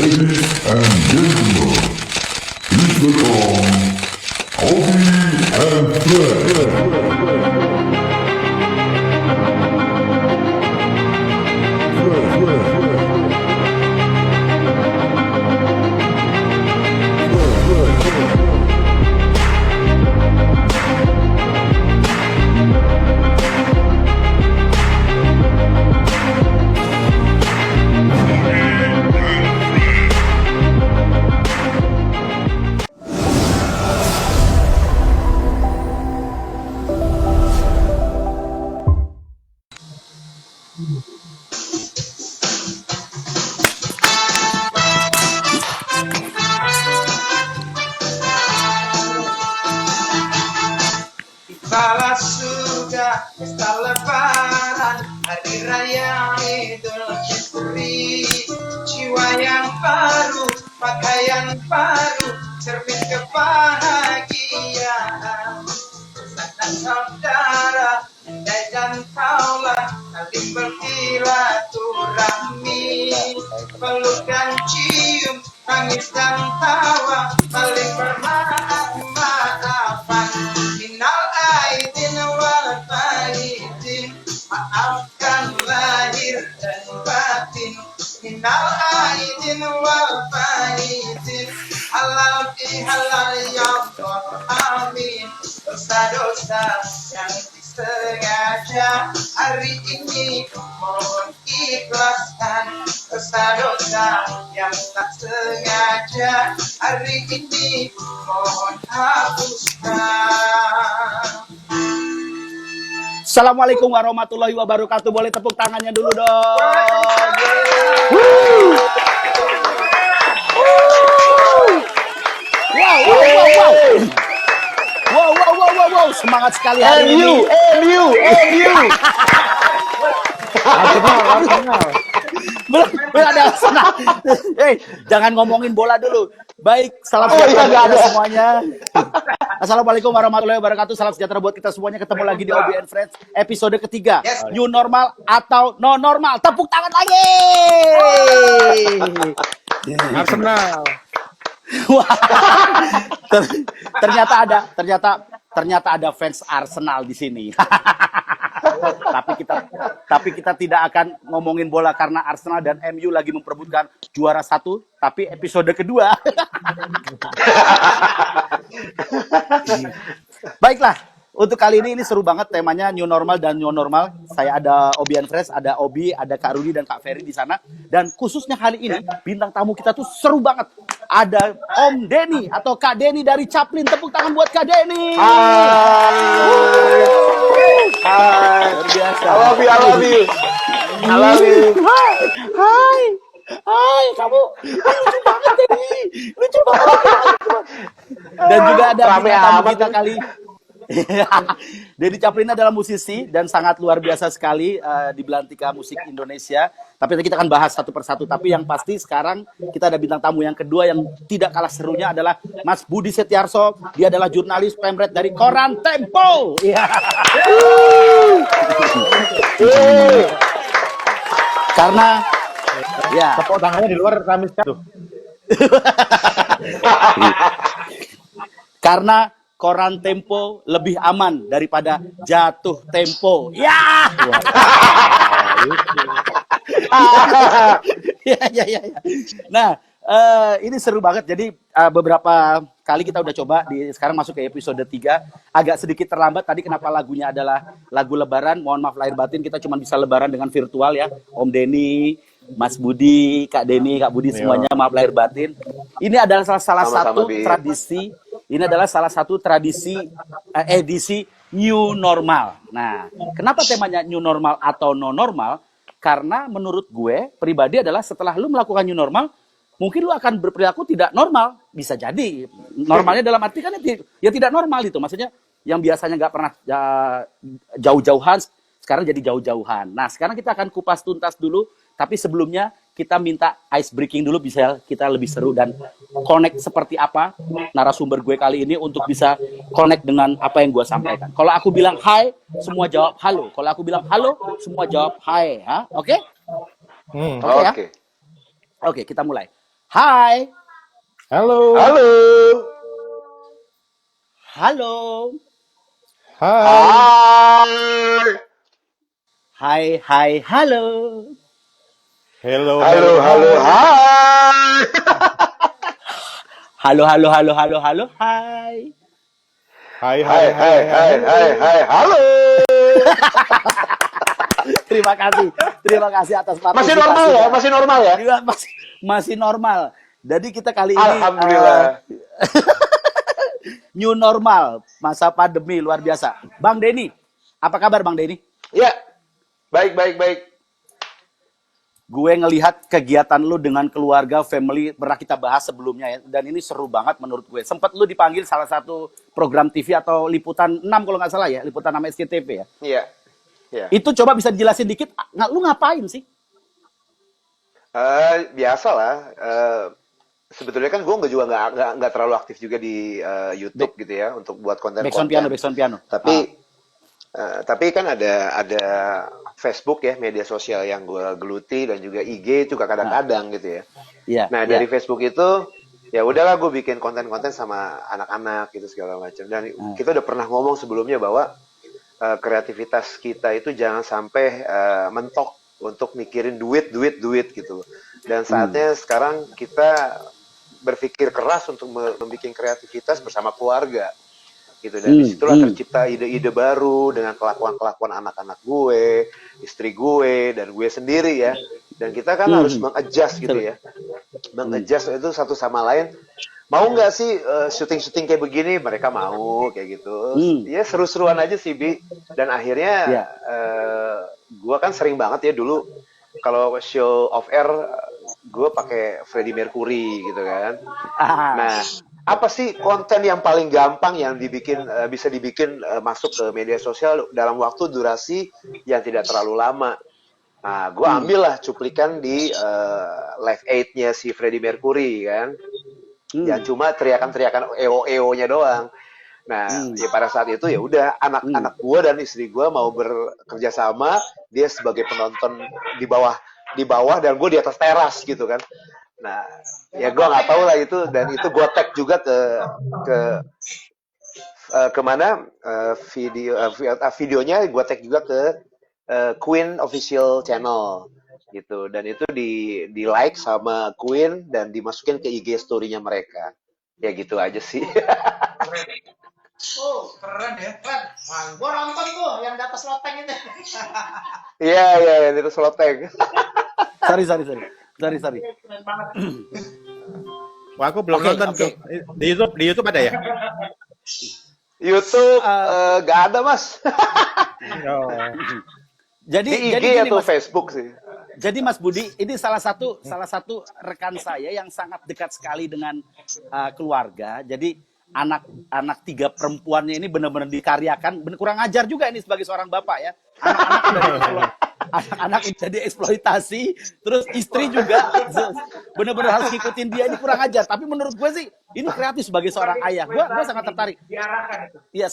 Ladies and gentlemen, please welcome Obi and Fred. Balas sudah pesta lebaran, hari raya Idul Fitri. Jiwa yang baru, pakaian baru, cermin kebahagiaan. Sanak saudara, andai dan kaulah saling bersilaturahmi, peluk dan cium, tangis dan tawa, saling bermaaf-maafan. Minal aidin wal faizin, maafkan lahir dan batin. Minal aidin wal faizin, halal bihalal ya Allah, amin. Dosa-dosa yang disengaja hari ini mohon ikhlaskan. Dosa-dosa yang tak sengaja hari ini mohon hapuskan. Assalamualaikum warahmatullahi wabarakatuh. Boleh tepuk tangannya dulu dong. Wow. Semangat sekali hari ini. MU. Belum ada Arsenal. Jangan ngomongin bola dulu. Baik, salam sejahtera buat semuanya. Assalamualaikum warahmatullahi wabarakatuh. Salam sejahtera buat kita semuanya. Ketemu lagi di OBN Friends episode ketiga. New normal atau no normal. Tepuk tangan lagi. Arsenal. Wah, ternyata ada fans Arsenal di sini. tapi kita tidak akan ngomongin bola karena Arsenal dan MU lagi memperebutkan juara satu, tapi episode kedua. Baiklah, untuk kali ini seru banget temanya new normal dan new normal. Saya ada Obian Fresh, ada Obi, ada Kak Rudi dan Kak Ferry di sana. Dan khususnya kali ini bintang tamu kita tuh seru banget. Ada Om Denny atau Kak Denny dari Chaplin. Tepuk tangan buat Kak Denny. Hai. Luar biasa. I love you. Hai, kamu lucu banget Denny. Lucu banget. Dan juga ada bintang tamu kita kali. Denny Chaplin adalah musisi dan sangat luar biasa sekali di belantika musik Indonesia. Tapi kita akan bahas satu persatu. Tapi yang pasti sekarang kita ada bintang tamu yang kedua yang tidak kalah serunya adalah Mas Budi Setiarso. Dia adalah jurnalis pemret dari Koran Tempo. Karena ya tepuk tangannya di luar Kamis tuh. Karena Koran Tempo lebih aman daripada jatuh tempo. Ya. Ya. Nah, ini seru banget. Jadi beberapa kali kita udah coba sekarang masuk ke episode 3. Agak sedikit terlambat tadi kenapa lagunya adalah lagu lebaran. Mohon maaf lahir batin, kita cuma bisa lebaran dengan virtual ya. Om Denny, Mas Budi, Kak Denny, Kak Budi semuanya maaf lahir batin. Ini adalah salah satu tradisi. Ini adalah salah satu tradisi edisi new normal. Nah, kenapa temanya new normal atau no normal? Karena menurut gue pribadi adalah setelah lu melakukan new normal, mungkin lu akan berperilaku tidak normal. Bisa jadi. Normalnya dalam arti kan ya tidak normal itu. Maksudnya yang biasanya nggak pernah jauh-jauhan, sekarang jadi jauh-jauhan. Nah, sekarang kita akan kupas tuntas dulu. Tapi sebelumnya kita minta ice breaking dulu bisa kita lebih seru dan connect seperti apa narasumber gue kali ini untuk bisa connect dengan apa yang gue sampaikan. Kalau aku bilang hai, semua jawab halo. Kalau aku bilang halo, semua jawab hai. Oke? Oke ya? Oke, kita mulai. Hai. Halo. Halo. Halo. Hai. Hai. Hai, halo. Hello, Halo, hello, halo, hai. hai. Halo, halo, halo, halo, halo, hai. Hai, hai, Hai, hai, hai, hai, hai, hello. hai, hai, halo. Terima kasih. Terima kasih atas Masih normal ya? partisipasinya. Masih normal ya? Juga masih normal. Jadi kita kali ini Alhamdulillah. new normal, masa pandemi luar biasa. Bang Denny, apa kabar Bang Denny? Ya, baik, baik, baik. Gue ngelihat kegiatan lu dengan keluarga, family, pernah kita bahas sebelumnya ya. Dan ini seru banget menurut gue. Sempat lu dipanggil salah satu program TV atau liputan 6 kalau nggak salah ya, liputan 6 SCTV ya. Iya, iya. Itu coba bisa dijelasin dikit, lu ngapain sih? Biasa lah. Sebetulnya kan gue nggak terlalu aktif juga di YouTube gitu ya untuk buat Backsound piano, konten-konten. backsound piano. Tapi kan ada Facebook ya, media sosial yang gue geluti, dan juga IG juga kadang-kadang gitu ya. Iya. Nah, iya. dari Facebook itu ya udahlah gue bikin konten-konten sama anak-anak gitu segala macam. Dan kita udah pernah ngomong sebelumnya bahwa kreativitas kita itu jangan sampai mentok untuk mikirin duit gitu. Dan saatnya sekarang kita berpikir keras untuk membuat kreativitas bersama keluarga gitu. Dan disitulah tercipta ide-ide baru dengan kelakuan-kelakuan anak-anak gue, istri gue, dan gue sendiri ya. Dan kita kan harus mengadjust gitu ya, mengadjust itu satu sama lain. Mau nggak sih syuting-syuting kayak begini? Mereka mau kayak gitu. Ya seru-seruan aja sih, Bi. Dan akhirnya gue kan sering banget ya dulu kalau show off air gue pakai Freddie Mercury gitu kan. Nah, apa sih konten yang paling gampang yang bisa dibikin masuk ke media sosial dalam waktu durasi yang tidak terlalu lama? Nah, gue ambil lah cuplikan di Live Aid-nya si Freddie Mercury kan, yang cuma teriakan-teriakan EO-EO-nya doang. Nah, ya pada saat itu ya udah anak-anak gue dan istri gue mau bekerja sama, dia sebagai penonton di bawah dan gue di atas teras gitu kan. Nah, ya gue nggak tahu lah itu, dan itu gue tag juga kemana videonya gue tag juga ke Queen official channel gitu, dan itu di like sama Queen dan dimasukin ke IG story-nya mereka. Ya gitu aja sih. Oh, keren ya, keren. Wah, gua nonton tuh yang di atas loteng itu. Iya, itu seloteng. Sorry. Keren banget. Wah, aku belum nonton tuh. Di YouTube ada ya? YouTube gak ada, Mas. Oh. Jadi Di IG gini, atau Mas. Facebook sih. Jadi Mas Budi, ini salah satu rekan saya yang sangat dekat sekali dengan keluarga. Jadi anak 3 perempuannya ini benar-benar dikaryakan. Kurang ajar juga ini sebagai seorang bapak ya. Anak jadi eksploitasi, terus istri juga benar-benar harus ngikutin dia. Ini kurang ajar. Tapi menurut gue sih ini kreatif sebagai seorang ayah. Gue sangat tertarik. Diarahkan itu. Iya,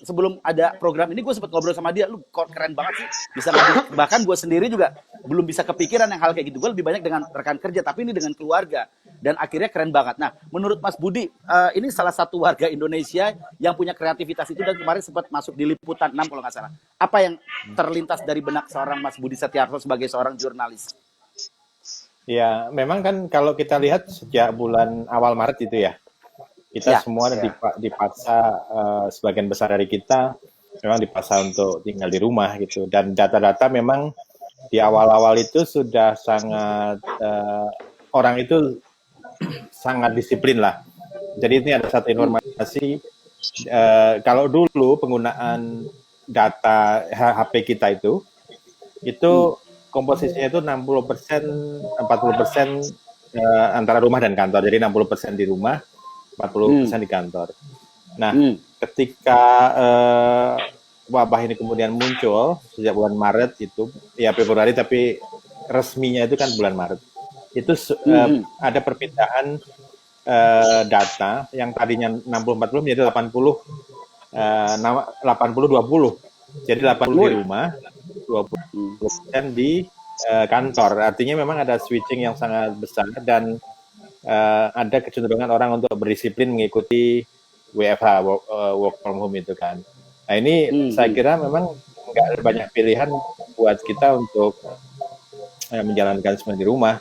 sebelum ada program ini gue sempat ngobrol sama dia, lu kok keren banget sih bisa ngadu. Bahkan gue sendiri juga belum bisa kepikiran yang hal kayak gitu. Gue lebih banyak dengan rekan kerja, tapi ini dengan keluarga, dan akhirnya keren banget. Nah, menurut Mas Budi, ini salah satu warga Indonesia yang punya kreativitas itu, dan kemarin sempat masuk di liputan 6 kalau nggak salah. Apa yang terlintas dari benak seorang Mas Budi Setiarso sebagai seorang jurnalis? Ya, memang kan kalau kita lihat sejak bulan awal Maret itu ya, kita semua dipaksa, sebagian besar dari kita memang dipaksa untuk tinggal di rumah gitu. Dan data-data memang di awal-awal itu sudah sangat, orang itu sangat disiplin lah. Jadi ini ada satu informasi, kalau dulu penggunaan data HP kita itu komposisinya itu 60%, 40% antara rumah dan kantor. Jadi 60% di rumah, 40% di kantor. Nah, ketika wabah ini kemudian muncul sejak bulan Maret itu, ya Februari, tapi resminya itu kan bulan Maret. Itu ada perpindahan data yang tadinya 60-40 menjadi 80-20. Jadi 80 di rumah, 20% di kantor. Artinya memang ada switching yang sangat besar dan ada kecenderungan orang untuk berdisiplin mengikuti WFH, work from home itu kan. Nah ini saya kira memang nggak banyak pilihan buat kita untuk menjalankan semua di rumah.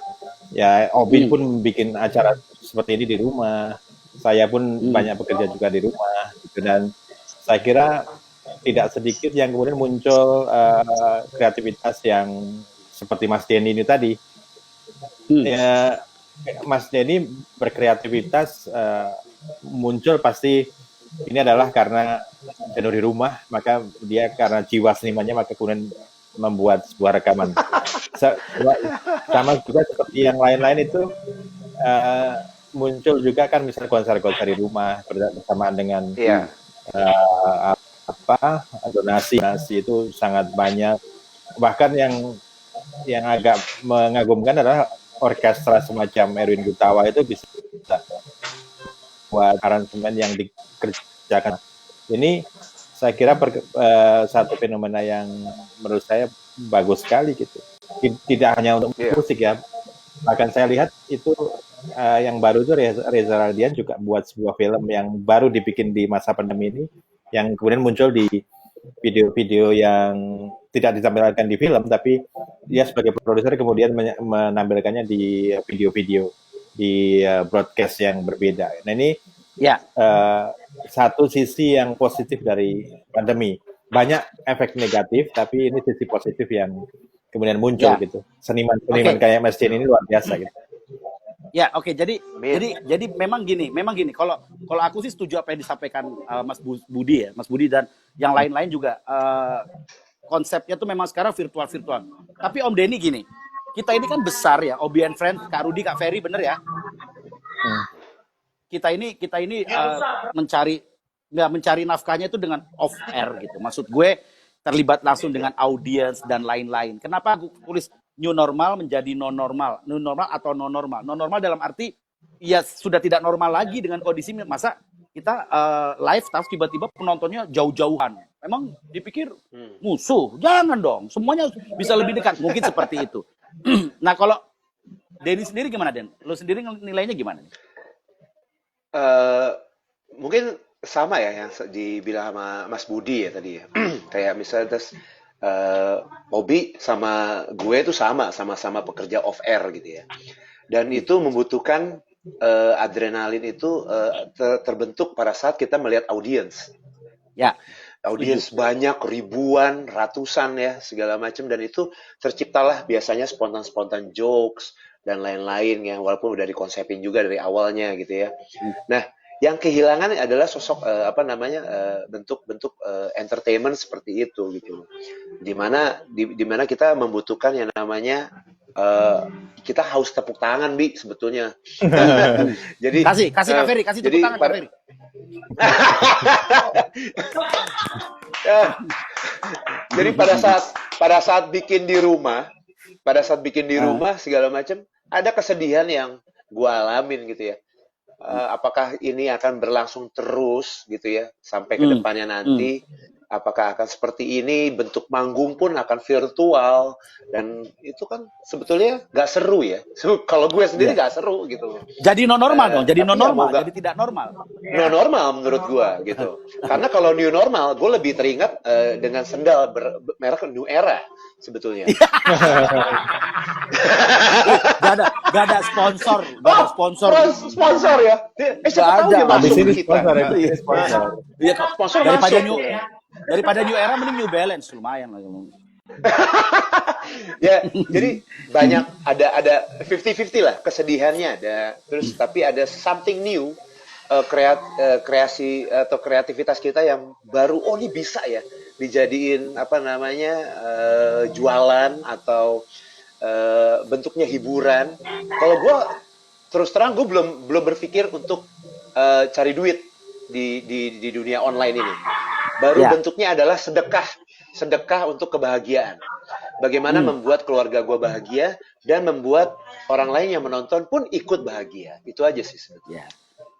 Ya, Obi pun bikin acara seperti ini di rumah. Saya pun banyak bekerja juga di rumah. Gitu. Dan saya kira tidak sedikit yang kemudian muncul kreativitas yang seperti Mas Denny ini tadi. Ya, Mas Denny berkreativitas muncul pasti ini adalah karena jenuh di rumah, maka dia karena jiwa senimannya maka kemudian membuat sebuah rekaman. Sama juga seperti yang lain-lain itu muncul juga kan misalnya konser-konser di rumah bersamaan dengan donasi itu sangat banyak. Bahkan yang agak mengagumkan adalah orkestra semacam Erwin Gutawa itu bisa buat aransemen yang dikerjakan. Ini saya kira satu fenomena yang menurut saya bagus sekali gitu. Tidak hanya untuk musik ya. Bahkan saya lihat itu yang baru itu Reza Radian juga buat sebuah film yang baru dibikin di masa pandemi ini, yang kemudian muncul di video-video yang tidak ditampilkan di film, tapi dia sebagai produser kemudian menampilkannya di video-video di broadcast yang berbeda. Nah ini satu sisi yang positif dari pandemi. Banyak efek negatif, tapi ini sisi positif yang kemudian muncul gitu. Seniman-seniman kayak Mas Jen ini luar biasa gitu. Ya, oke. Jadi memang gini. Kalau aku sih setuju apa yang disampaikan Mas Budi dan yang lain-lain juga. Konsepnya tuh memang sekarang virtual. Tapi Om Denny gini, kita ini kan besar ya, Obi and Friend, Kak Rudi, Kak Ferry, bener ya? Kita ini mencari nafkahnya itu dengan off air gitu. Maksud gue terlibat langsung dengan audiens dan lain-lain. Kenapa aku tulis new normal menjadi non normal? New normal atau non normal? Non normal dalam arti ya sudah tidak normal lagi dengan kondisi masa kita live tapi tiba-tiba penontonnya jauh-jauhan. Memang dipikir musuh? Jangan dong. Semuanya bisa lebih dekat. Mungkin seperti itu. Nah, kalau Denny sendiri gimana, Den? Lo sendiri nilainya gimana? Mungkin sama ya yang dibilang sama Mas Budi ya tadi ya. Kayak misalnya Obi sama gue itu sama-sama pekerja off air gitu ya. Dan itu membutuhkan adrenalin itu terbentuk pada saat kita melihat audiens. Ya. Audiens banyak, ribuan, ratusan ya, segala macam, dan itu terciptalah biasanya spontan-spontan jokes dan lain-lain ya, walaupun udah dikonsepin juga dari awalnya gitu ya. Nah, yang kehilangan adalah sosok bentuk-bentuk entertainment seperti itu gitu. Dimana kita membutuhkan yang namanya kita haus tepuk tangan sebetulnya. Jadi kasih Kak Ferry, kasih tepuk tangan Kak Ferry. Jadi pada saat bikin di rumah, segala macam, ada kesedihan yang gue alamin gitu ya. Apakah ini akan berlangsung terus gitu ya sampai ke depannya nanti? Apakah akan seperti ini? Bentuk manggung pun akan virtual, dan itu kan sebetulnya nggak seru ya. Kalau gue sendiri nggak seru gitu. Jadi non normal dong. Jadi non normal. Jadi tidak normal. Non normal menurut gue gitu. Karena kalau new normal, gue lebih teringat dengan sendal merek New Era sebetulnya. Gak ada sponsor. Sponsor ya. Siapa tahu dia masuk kita. Iya, sponsor daripada New Era mending New Balance, lumayan lah. Ya, jadi banyak ada 50-50 lah kesedihannya ada. Terus tapi ada something new, kreasi atau kreativitas kita yang baru. Oh, ini bisa ya dijadiin jualan atau bentuknya hiburan. Kalau gue terus terang gue belum berpikir untuk cari duit di dunia online ini. Baru bentuknya adalah sedekah untuk kebahagiaan. Bagaimana membuat keluarga gue bahagia dan membuat orang lain yang menonton pun ikut bahagia. Itu aja sih sebetulnya.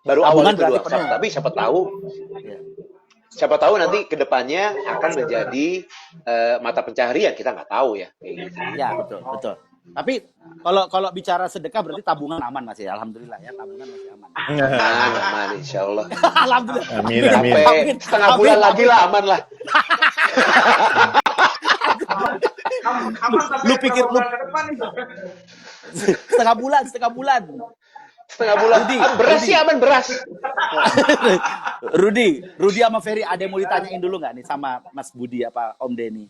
Baru awal itu doang. Tapi siapa tahu siapa tahu nanti kedepannya akan menjadi mata pencaharian, kita nggak tahu ya. Kayak gitu. Ya, betul, betul. Tapi kalau bicara sedekah berarti tabungan aman Mas ya. Alhamdulillah ya, tabungan masih aman. Aman, insya Allah. Alhamdulillah. Amin. Sampai setengah bulan lagi lah, aman lah. Lu pikir lu ke depan nih. setengah bulan. Setengah bulan. Rudi, Beras Rudi. sih aman, beras. Rudi sama Ferry ada yang mau ditanyain dulu nggak nih sama Mas Budi apa Om Denny?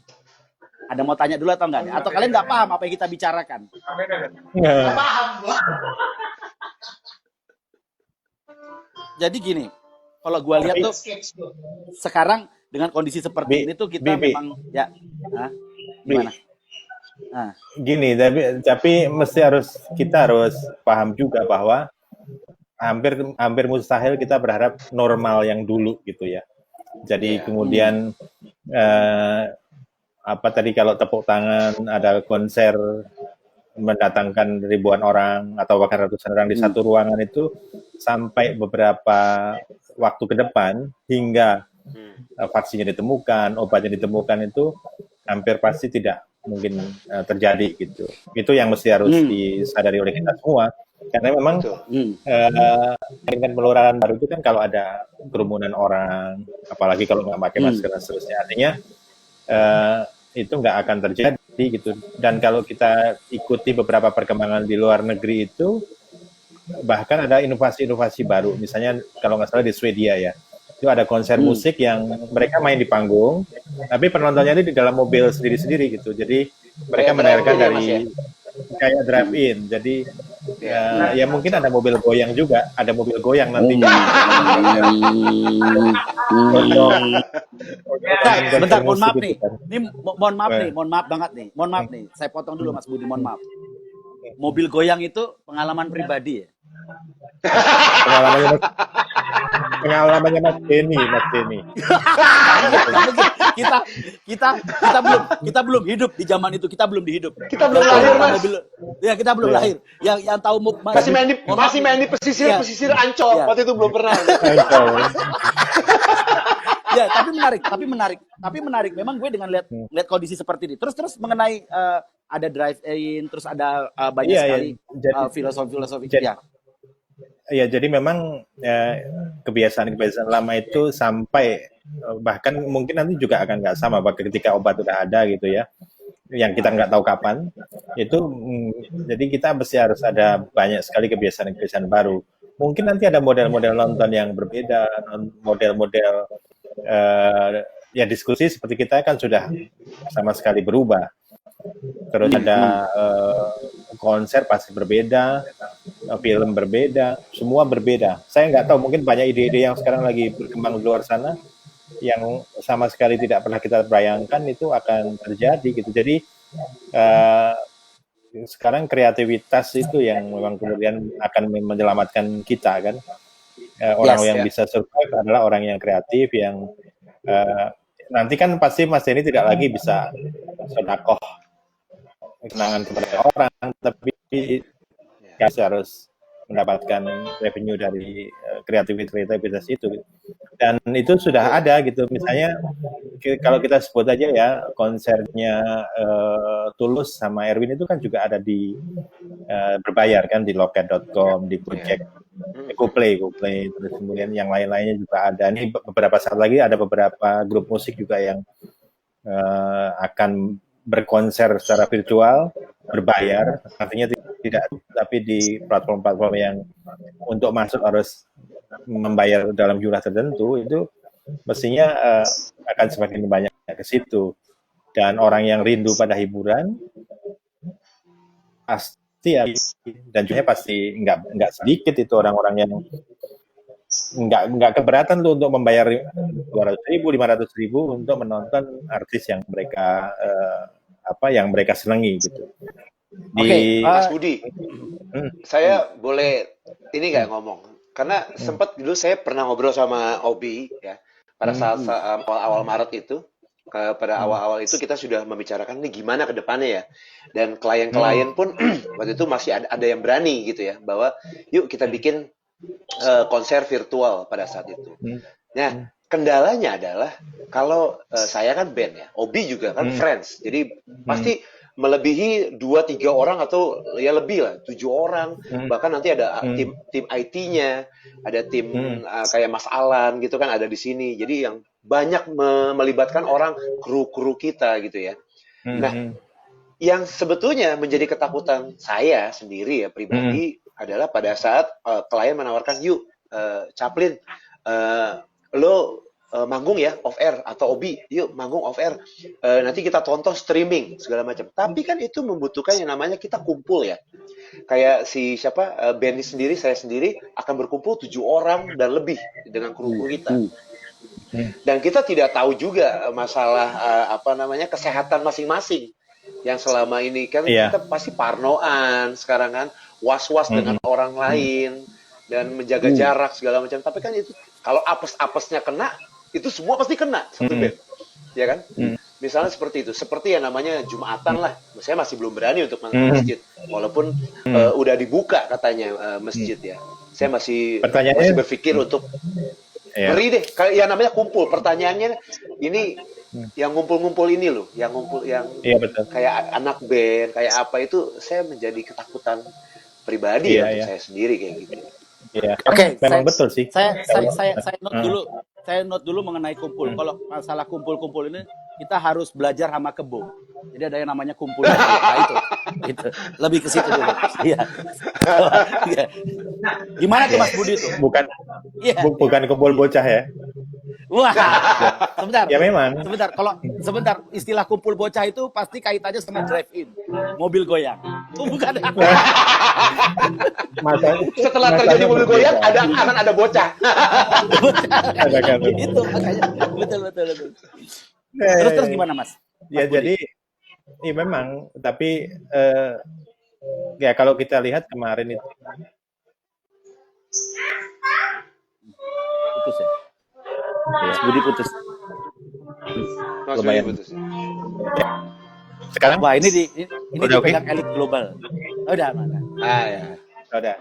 Ada mau tanya dulu atau enggak nih? Atau kalian nggak paham apa yang kita bicarakan? Nggak paham gua. Jadi gini, kalau gua lihat tuh Sketch gua. sekarang dengan kondisi seperti ini tuh kita Bi. memang ya, Bi. gimana? Gini, tapi kita harus paham juga bahwa hampir mustahil kita berharap normal yang dulu gitu ya. Jadi kemudian apa tadi kalau tepuk tangan ada konser mendatangkan ribuan orang atau bahkan ratusan orang di satu ruangan itu sampai beberapa waktu ke depan hingga vaksinnya ditemukan, obatnya ditemukan itu hampir pasti tidak mungkin terjadi gitu. Itu yang mesti harus disadari oleh kita semua. Karena memang dengan penularan baru itu kan kalau ada kerumunan orang, apalagi kalau nggak pakai masker dan seterusnya, artinya itu nggak akan terjadi gitu. Dan kalau kita ikuti beberapa perkembangan di luar negeri itu, bahkan ada inovasi-inovasi baru. Misalnya kalau nggak salah di Swedia ya, itu ada konser musik yang mereka main di panggung, tapi penontonnya itu di dalam mobil sendiri-sendiri gitu. Jadi mereka mendengarkan dari kayak drive-in. Jadi ya mungkin ada mobil goyang juga, ada mobil goyang nantinya. Bentar, mohon maaf nih. Ini mohon maaf banget nih. Mohon maaf nih. Saya potong dulu Mas Budi, mohon maaf. Mobil goyang itu pengalaman pribadi ya? Pengalamannya Mas Denny. kita belum hidup di zaman itu, kita belum dihidup. Kita belum lahir, Mas. Kita belum lahir. Yang tahu masih main di pesisir Ancol. Waktu itu belum pernah. Ya, tapi menarik. Memang gue dengan lihat kondisi seperti ini. Terus mengenai ada drive-in, terus ada banyak sekali filosofi. Ya, jadi memang kebiasaan lama itu sampai bahkan mungkin nanti juga akan nggak sama ketika obat udah ada gitu ya, yang kita nggak tahu kapan itu. Jadi kita mesti harus ada banyak sekali kebiasaan baru. Mungkin nanti ada model-model nonton yang berbeda, model-model ya diskusi seperti kita kan sudah sama sekali berubah. Terus ada konser pasti berbeda, film berbeda, semua berbeda. Saya nggak tahu, mungkin banyak ide-ide yang sekarang lagi berkembang di luar sana yang sama sekali tidak pernah kita bayangkan itu akan terjadi gitu. Jadi sekarang kreativitas itu yang memang kemudian akan menyelamatkan kita kan. Orang yang bisa survive adalah orang yang kreatif, yang nanti kan pasti Mas Denny tidak lagi bisa sedekah kenangan kepada orang, tapi kita harus mendapatkan revenue dari kreativitas itu, dan itu sudah ada gitu. Misalnya kalau kita sebut aja ya konsernya Tulus sama Erwin itu kan juga ada di berbayar kan, di loket.com, di Gojek, GoPlay, terus kemudian yang lain-lainnya juga ada. Ini beberapa saat lagi ada beberapa grup musik juga yang akan berkonser secara virtual berbayar, artinya tidak, tapi di platform-platform yang untuk masuk harus membayar dalam jumlah tertentu, itu mestinya akan semakin banyak ke situ. Dan orang yang rindu pada hiburan pasti ya, dan juga pasti nggak sedikit itu orang-orang yang nggak keberatan tuh untuk membayar 200.000, 500.000 untuk menonton artis yang mereka yang mereka senangi gitu. Mas Budi, saya boleh ini nggak ngomong? Karena sempat dulu saya pernah ngobrol sama Obi ya pada saat awal Maret itu. Pada awal-awal itu kita sudah membicarakan ini gimana ke depannya ya. Dan klien-klien pun waktu itu masih ada yang berani gitu ya, bahwa yuk kita bikin konser virtual pada saat itu. Nah, kendalanya adalah kalau saya kan band ya, Obi juga kan friends, jadi pasti melebihi 2-3 orang atau ya lebih lah 7 orang, bahkan nanti ada tim IT-nya, ada tim kayak Mas Alan gitu kan ada di sini, jadi yang banyak melibatkan orang kru kita gitu ya. Nah, yang sebetulnya menjadi ketakutan saya sendiri ya pribadi adalah pada saat klien menawarkan, yuk Chaplin, lo manggung ya off air, atau Obi yuk manggung off air, nanti kita tonton streaming segala macam. Tapi kan itu membutuhkan yang namanya kita kumpul ya, kayak si siapa Benny sendiri, saya sendiri akan berkumpul 7 orang dan lebih dengan kru kita. Dan kita tidak tahu juga masalah apa namanya kesehatan masing-masing yang selama ini kan kita pasti parnoan sekarang kan, was-was dengan orang lain dan menjaga jarak segala macam. Tapi kan itu kalau apes-apesnya kena, itu semua pasti kena satu band, ya kan? Misalnya seperti itu, seperti yang namanya Jumatan lah. Saya masih belum berani untuk masuk masjid, walaupun udah dibuka katanya masjid ya. Saya masih berpikir untuk beri deh. Yang namanya kumpul. Pertanyaannya ini yang ngumpul-ngumpul ini loh, yang ngumpul yang betul. Kayak anak band, kayak apa itu, saya menjadi ketakutan pribadi untuk saya sendiri kayak gitu. Oke, memang betul sih. Saya note dulu. Saya note dulu mengenai kumpul. Kalau masalah kumpul-kumpul ini kita harus belajar sama kebo. Jadi ada yang namanya kumpul. Nah, itu. Lebih ke situ dulu. Iya. Gimana tuh Mas Budi itu? Bukan kumpul bocah ya. Wah, sebentar. Ya memang. Sebentar. Istilah kumpul bocah itu pasti kaitannya sama drive-in, mobil goyang. Itu bukan. Setelah terjadi mobil goyang, akan ada bocah. Itu makanya betul. Terus gimana Mas? Ya jadi, memang. Tapi ya kalau kita lihat kemarin itu. Putus ya. Mas Budi putus. Lumayan putus. Sekarang wah ini udah dipegang elit global. Udah mana? Ya. Udah.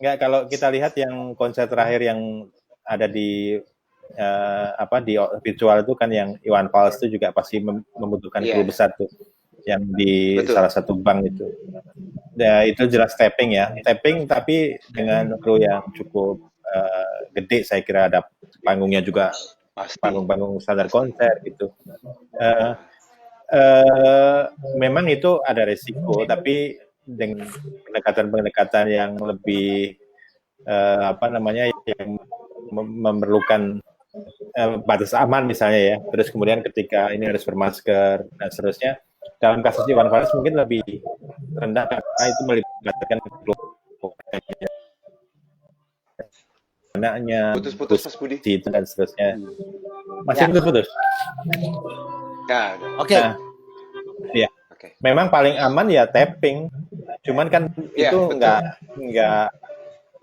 Enggak, kalau kita lihat yang konser terakhir yang ada di di virtual itu kan yang Iwan Fals itu juga pasti membutuhkan kru besar tuh yang di salah satu bank itu. Ya itu jelas tapping ya. Tapping tapi dengan kru yang cukup gede, saya kira ada panggungnya juga, panggung-panggung standar konser gitu. Memang itu ada resiko, tapi dengan pendekatan yang lebih yang memerlukan batas aman misalnya ya. Terus kemudian ketika ini harus bermasker dan seterusnya. Dalam kasus Iwan Fals mungkin lebih rendah karena itu melibatkan anaknya, putus Mas Budi itu dan seterusnya. Masih putus. Oke. Iya. Memang paling aman ya tapping. Cuman kan itu nggak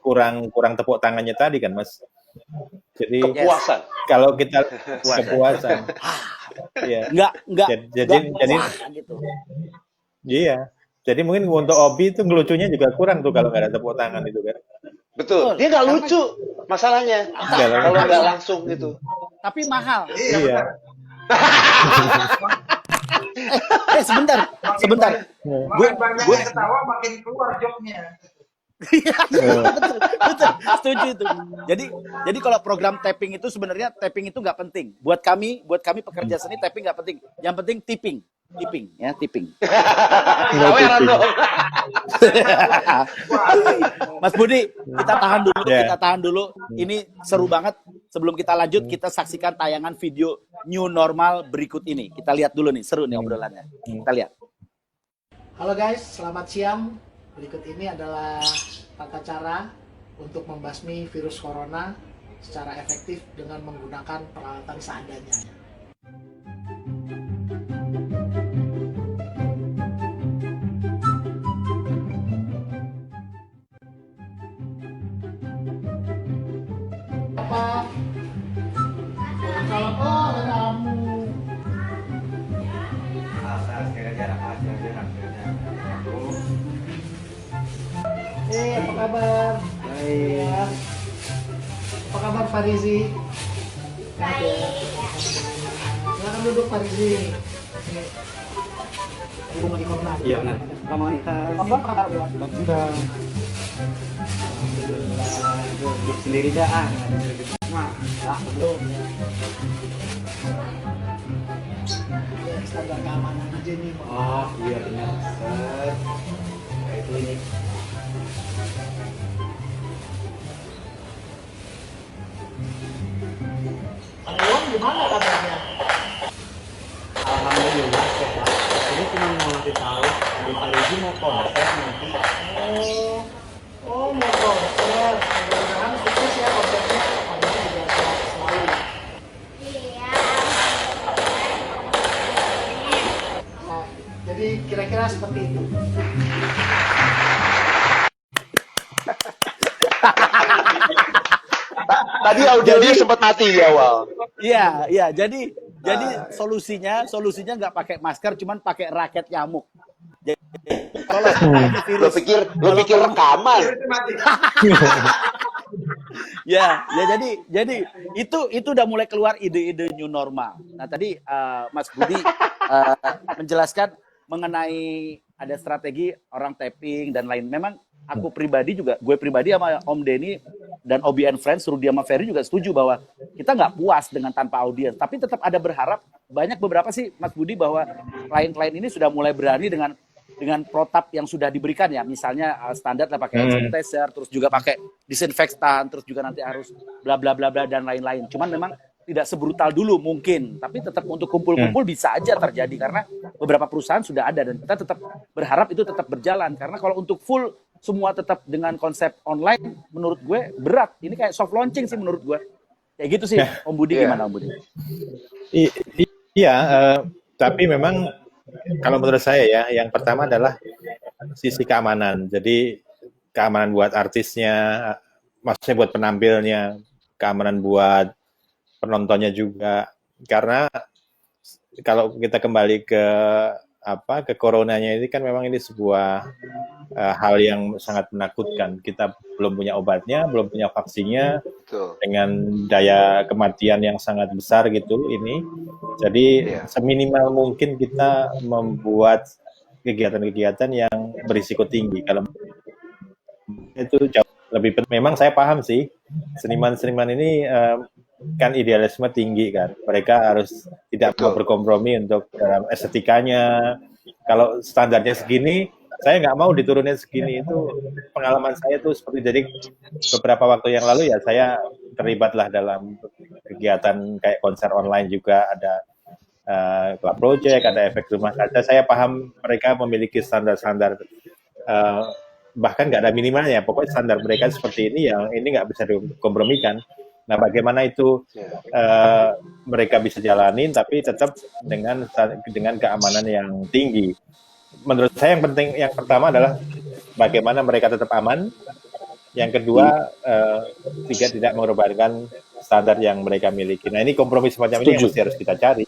kurang tepuk tangannya tadi kan Mas. Jadi kepuasan. Kalau kita kepuasan. Iya. Enggak. Jadi gitu. Iya. Jadi mungkin untuk Obi itu ngelucunya juga kurang tuh kalau nggak ada tepuk tangan itu kan. Betul. Dia nggak lucu masalahnya. Kalau nggak langsung gitu. Tapi mahal. Iya. Sebentar. Gue ketawa makin keluar joknya. betul, setuju itu. Jadi kalau program tapping itu sebenarnya tapping itu nggak penting. Buat kami pekerja seni tapping nggak penting. Yang penting tipping. Mas Budi, kita tahan dulu. Ini seru banget. Sebelum kita lanjut, kita saksikan tayangan video new normal berikut ini. Kita lihat dulu nih, seru nih obrolannya. Kita lihat. Halo guys, selamat siang. Berikut ini adalah tata cara untuk membasmi virus corona secara efektif dengan menggunakan peralatan seadanya. Kalau ada kamu. Apa kabar? Baik. Apa kabar Farizi? Silakan duduk Pak Rizky. Nih, hubung lagi corona. Iya benar. Apa kabar buat? Sudah. Duduk sendiri dah. Nah, belum. Ya, standar keamanan aja nih. Oh iya benar. Set. Kayak itu ini. Ayam gimana kabarnya? Alhamdulillah sehat. Ini cuma mau ngasih tahu Pak Rezi mau konser nanti. Mau konser. Mudah-mudahan sukses ya konsernya. Kalian juga sehat selalu. Nah, jadi kira-kira seperti itu. Tadi audionya sempat mati di awal. Iya, iya. Jadi solusinya nggak pakai masker, cuman pakai raket nyamuk. Jadi, kalau Lo pikir rekaman? ya jadi itu udah mulai keluar ide-ide new normal. Nah tadi Mas Budi menjelaskan mengenai ada strategi orang tapping dan lain. Memang gue pribadi sama Om Denny dan Obi and Friends, Rudy sama Ferry juga setuju bahwa kita nggak puas dengan tanpa audiens. Tapi tetap ada berharap, banyak beberapa sih Mas Budi bahwa klien-klien ini sudah mulai berani dengan protap yang sudah diberikan ya. Misalnya standar lah pakai hand sanitizer, terus juga pakai disinfektan, terus juga nanti harus bla bla bla bla dan lain-lain. Cuman memang tidak sebrutal dulu mungkin, tapi tetap untuk kumpul-kumpul bisa aja terjadi karena beberapa perusahaan sudah ada dan kita tetap berharap itu tetap berjalan. Karena kalau untuk full semua tetap dengan konsep online, menurut gue berat. Ini kayak soft launching sih menurut gue. Kayak gitu sih. Om Budi gimana Om Budi? Iya, tapi memang kalau menurut saya ya, yang pertama adalah sisi keamanan. Jadi keamanan buat artisnya, maksudnya buat penampilnya, keamanan buat penontonnya juga. Karena kalau kita kembali ke coronanya ini kan memang ini sebuah hal yang sangat menakutkan. Kita belum punya obatnya, belum punya vaksinnya, dengan daya kematian yang sangat besar gitu ini. Jadi seminimal mungkin kita membuat kegiatan-kegiatan yang berisiko tinggi. Kalau itu jauh lebih penting. Memang saya paham sih, seniman-seniman ini kan idealisme tinggi kan. Mereka harus tidak mau berkompromi untuk dalam estetikanya. Kalau standarnya segini, saya nggak mau diturunin segini. Itu pengalaman saya tuh seperti, jadi beberapa waktu yang lalu ya saya terlibatlah dalam kegiatan kayak konser online juga, ada club project, ada efek rumah kaca. Saya paham mereka memiliki standar-standar, bahkan nggak ada minimalnya. Pokoknya standar mereka seperti ini, yang ini nggak bisa dikompromikan. Nah, bagaimana itu mereka bisa jalanin, tapi tetap dengan keamanan yang tinggi. Menurut saya yang penting, yang pertama adalah bagaimana mereka tetap aman. Yang kedua, tidak mengorbankan standar yang mereka miliki. Nah, ini kompromi semacam ini yang harus kita cari.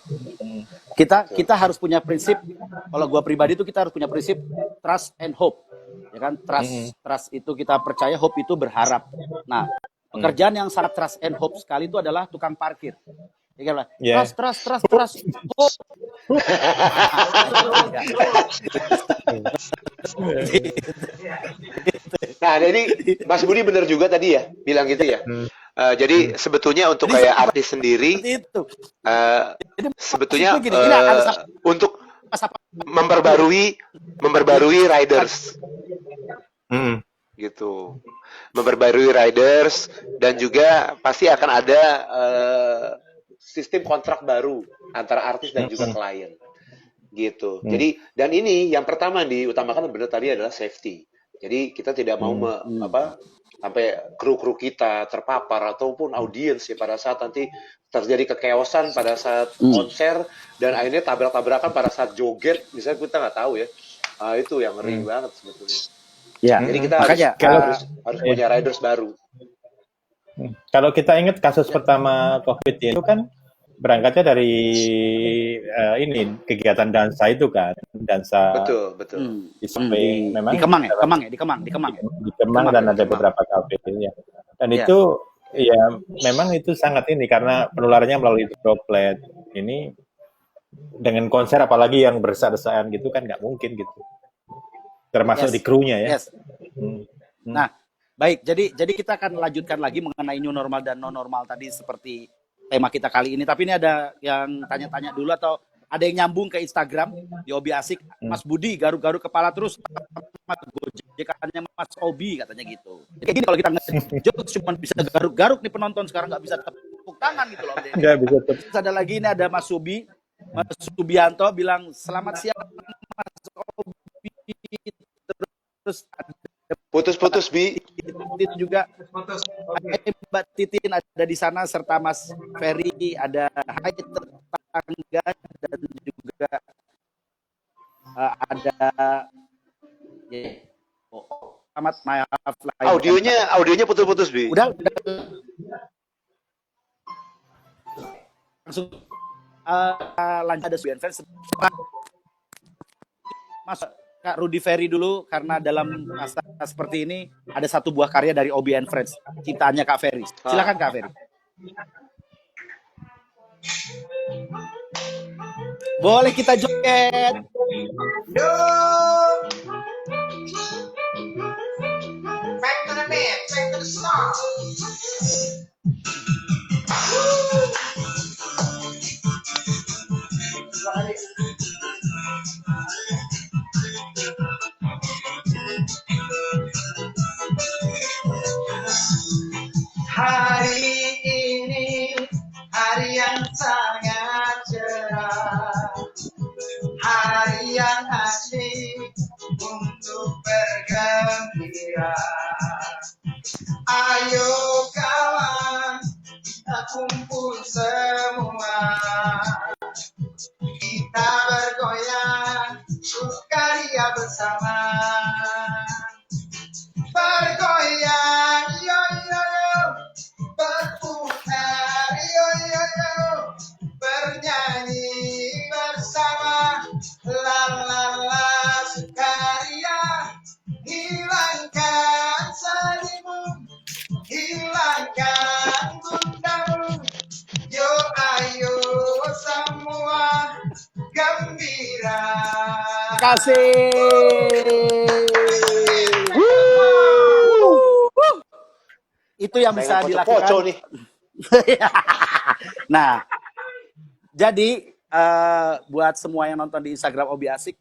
Kita harus punya prinsip. Kalau gua pribadi itu kita harus punya prinsip trust and hope. Ya kan, trust itu kita percaya, hope itu berharap. Nah, pekerjaan yang sangat trust and hope sekali itu adalah tukang parkir. Ya kan? Trust. Hope. Nah, jadi Mas Budi benar juga tadi ya, bilang gitu ya. Jadi sebetulnya untuk kayak artis sendiri, sebetulnya untuk memperbarui riders. Gitu, memperbarui riders, dan juga pasti akan ada sistem kontrak baru antara artis dan juga klien gitu. Jadi, dan ini yang pertama diutamakan benar tadi adalah safety. Jadi kita tidak mau sampai kru-kru kita terpapar ataupun audiens ya pada saat nanti terjadi kekeosan pada saat konser dan akhirnya tabrak-tabrakan pada saat joget, misalnya kita nggak tahu ya. Itu yang ngeri banget sebetulnya. Ya, jadi kita harus punya riders baru. Kalau kita ingat kasus pertama COVID itu kan berangkatnya dari ini kegiatan dansa itu kan, dansa. Betul. Memang di Kemang dan ada beberapa kafe ya. Dan itu Iya, memang itu sangat ini karena penularannya melalui droplet. Ini dengan konser apalagi yang berdesak-desakan gitu kan nggak mungkin gitu. Termasuk di krunya ya. Yes. Nah, baik. Jadi kita akan lanjutkan lagi mengenai new normal dan non normal tadi seperti tema kita kali ini. Tapi ini ada yang tanya-tanya dulu atau ada yang nyambung ke Instagram di Obi Asik. Mas Budi garuk-garuk kepala terus sama gojekannya Mas Obi katanya gitu. Jadi gini kalau kita ngejokes cuma bisa garuk-garuk nih penonton, sekarang nggak bisa tepuk tangan gitu loh. Nggak bisa Terus ada lagi ini ada Mas Subianto bilang selamat siang Mas Obi. Terus ada Putus-putus, Bi. Titin juga. Hai Mbak Titin ada di sana serta Mas Ferry, ada hai tetangga dan juga ada selamat maaf Audionya putus-putus, Bi. udah langsung lanjut ada Subian fans Mas Kak Rudy Ferry dulu karena dalam masa seperti ini ada satu buah karya dari Obi and Friends ciptaannya Kak Ferry. Silakan Kak Ferry. Boleh kita joget. Back to the bed, back to the song. Hari ini hari yang sangat cerah, hari yang asik untuk bergembira. Ayo kawan, kita kumpul semua, kita bergoyang, berkarya bersama. Bergoyang, yo yo yo, berputar, yo yo yo, bernyanyi bersama, la la la, sukaria, hilangkan sedihmu, hilangkan gundamu, yo ayo semua gembira. Terima kasih. Itu yang bisa dilakukan. Nih. Nah, jadi buat semua yang nonton di Instagram Obi Asik,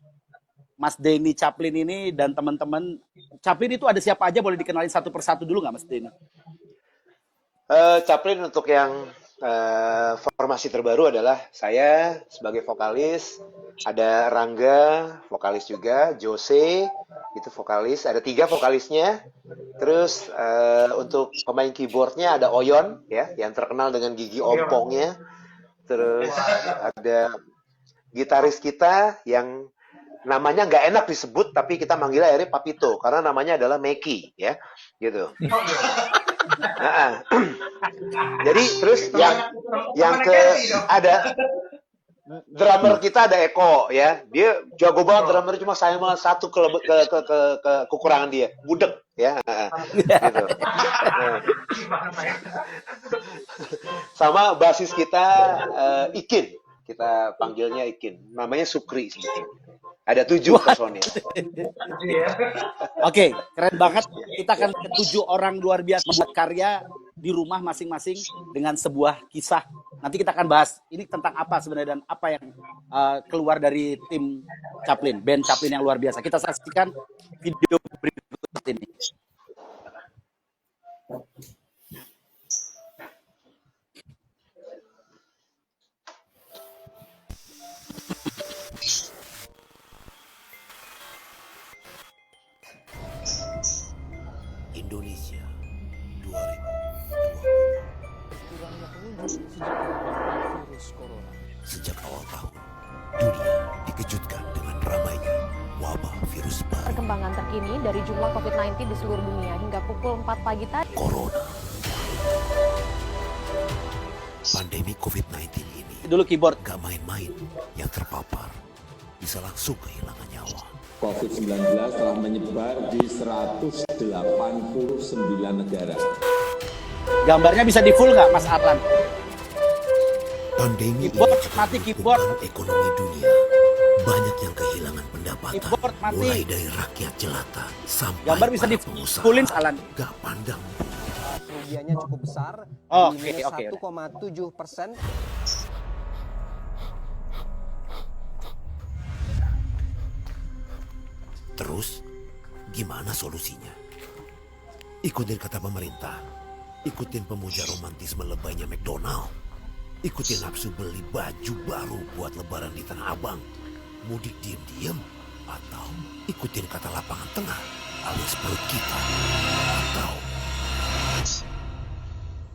Mas Denny Chaplin ini dan teman-teman, Chaplin itu ada siapa aja, boleh dikenalin satu persatu dulu nggak Mas Denny? Chaplin untuk yang formasi terbaru adalah saya sebagai vokalis, ada Rangga vokalis juga, Jose itu vokalis, ada 3 vokalisnya. Terus untuk pemain keyboardnya ada Oyon ya, yang terkenal dengan gigi ompongnya. Terus ada gitaris kita yang namanya nggak enak disebut, tapi kita manggilnya akhirnya Papito karena namanya adalah Meki ya, gitu. Nah, jadi terus yang ada drummer kita ada Eko ya, dia jago banget drummer, cuma saya mah satu kekurangan dia, budek ya, gitu. Sama basis kita Ikin, kita panggilnya Ikin, namanya Sukri sebetulnya. Ada 7 personil. Oke, keren banget. Kita akan ke 7 orang luar biasa membuat karya di rumah masing-masing dengan sebuah kisah. Nanti kita akan bahas ini tentang apa sebenarnya dan apa yang keluar dari tim Chaplin, band Chaplin yang luar biasa. Kita saksikan video berikut ini. Indonesia 2020. Kurangnya pengunjung sejak virus corona. Sejak awal tahun, dunia dikejutkan dengan ramainya wabah virus baru Perkembangan terkini dari jumlah COVID-19 di seluruh dunia hingga pukul 4 pagi tadi. Corona. Pandemi COVID-19 ini Dulu keyboard. gak main-main, yang terpapar bisa langsung kehilangan nyawa. COVID-19 telah menyebar di 189 negara. Gambarnya bisa di full nggak, Mas Arlan? Pandemi ini Keyboard, cukup mati keyboard. menghubungkan ekonomi dunia. Banyak yang kehilangan pendapatan, Keyboard, mati. mulai dari rakyat jelata sampai Gambar bisa para di pengusaha. fullin, Alan. Gak pandang Kerugiannya cukup besar, Oh, di oke, minus oke, 1,7%. Terus, gimana solusinya? Ikutin kata pemerintah. Ikutin pemuja romantisme lebaynya McDonald. Ikutin nafsu beli baju baru buat lebaran di Tanah Abang. Mudik diem-diem. Atau ikutin kata lapangan tengah alias perut kita. Atau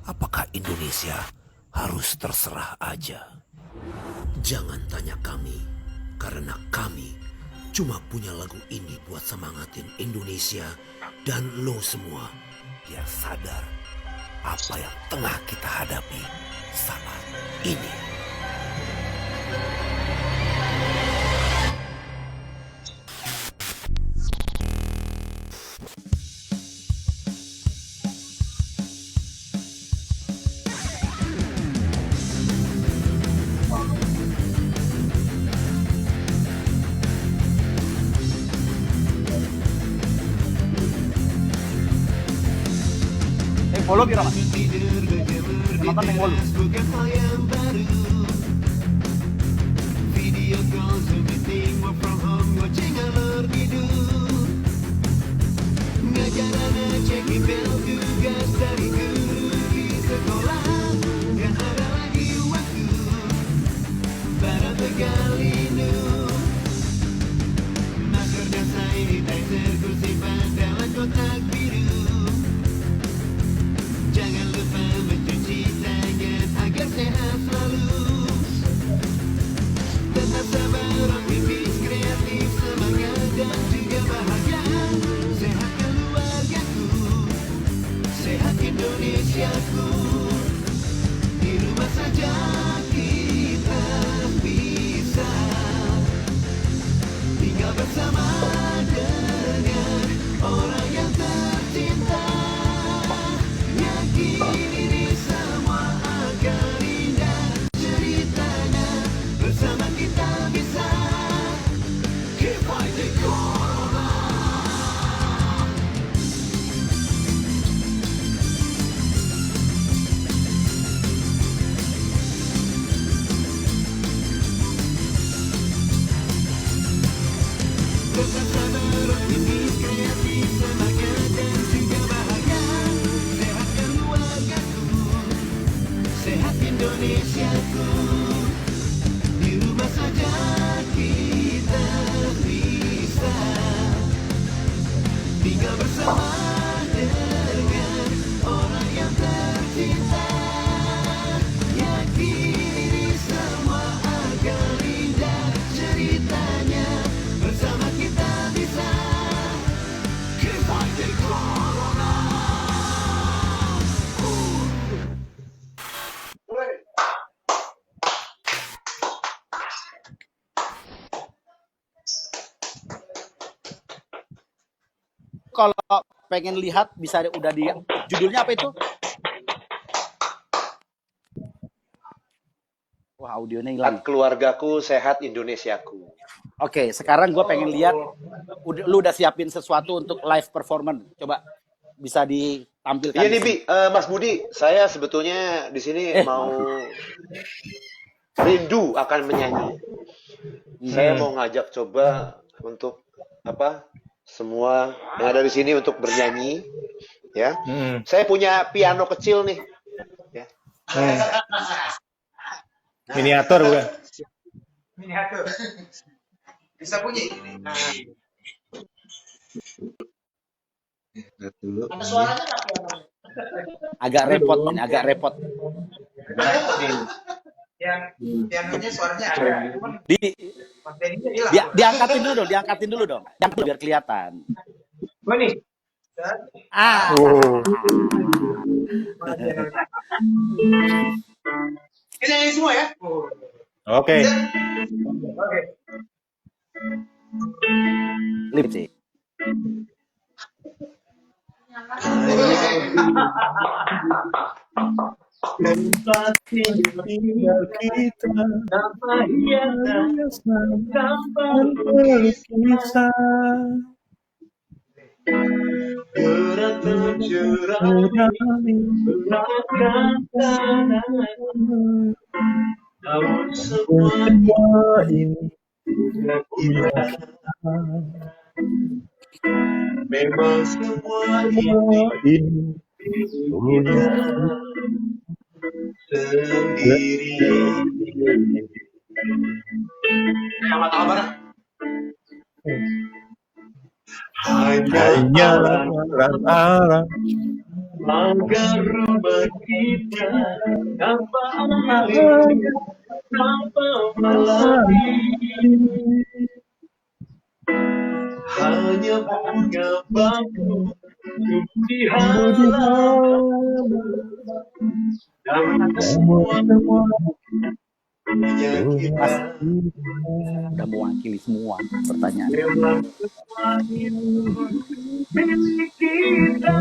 apakah Indonesia harus terserah aja? Jangan tanya kami, karena kami cuma punya lagu ini buat semangatin Indonesia dan lo semua biar sadar apa yang tengah kita hadapi saat ini. Follow kira Mas. Nonton yang follow. Jangan lupa mencuci tangan agar sehat selalu. Tetap sabar, optimis, kreatif, semangat dan juga bahagia. Sehat keluargaku, sehat Indonesiaku. Di rumah saja kita bisa tinggal bersama dengan orang yang tercinta. Yakin ini semua akan indah ceritanya. Bersama kita bisa keep fighting Corona. Tetap sabar, optimis, kreatif, semangat dan juga bahagia. Sehat keluargaku, sehat Indonesiaku. Di rumah saja kita bisa tinggal bersama dengan orang yang tercinta. Yakin ini semua akan indah ceritanya. Bersama kita bisa keep fighting Corona. Kalau pengen lihat bisa udah di judulnya apa itu? Wah, audionya hilang. Sehat keluargaku, sehat Indonesiaku. Oke, sekarang gue pengen lihat lu udah siapin sesuatu untuk live performance. Coba bisa ditampilkan. Iya di nih Bi, Mas Budi, saya sebetulnya di sini mau rindu akan menyanyi. Saya mau ngajak coba untuk apa? Semua yang ada di sini untuk bernyanyi, ya. Saya punya piano kecil nih, ya. Miniatur bukan? Miniatur. Bisa bunyi. Ada suaranya nggak pianonya? Agak repot ini, agak repot. Yang pianonya suaranya ada, cuman materinya hilang. Diangkatin dulu dong. Yang biar kelihatan. Gue nih. Kita nyanyi semua ya. Oke. Oke. Lip sih. tempat tinggal kita tanpa hiasan, tanpa berkisah. Berat menjerami beratkan tanah, namun semua ini kita. Memang semua ini kita sendiri. Selamat Albar. Hanya alam agar rumah kita tanpa air, tanpa melati. Hanya bunga bambu di halaman, namun semua punya kita. Udah mewakili semua pertanyaan. Memang semua itu milik kita.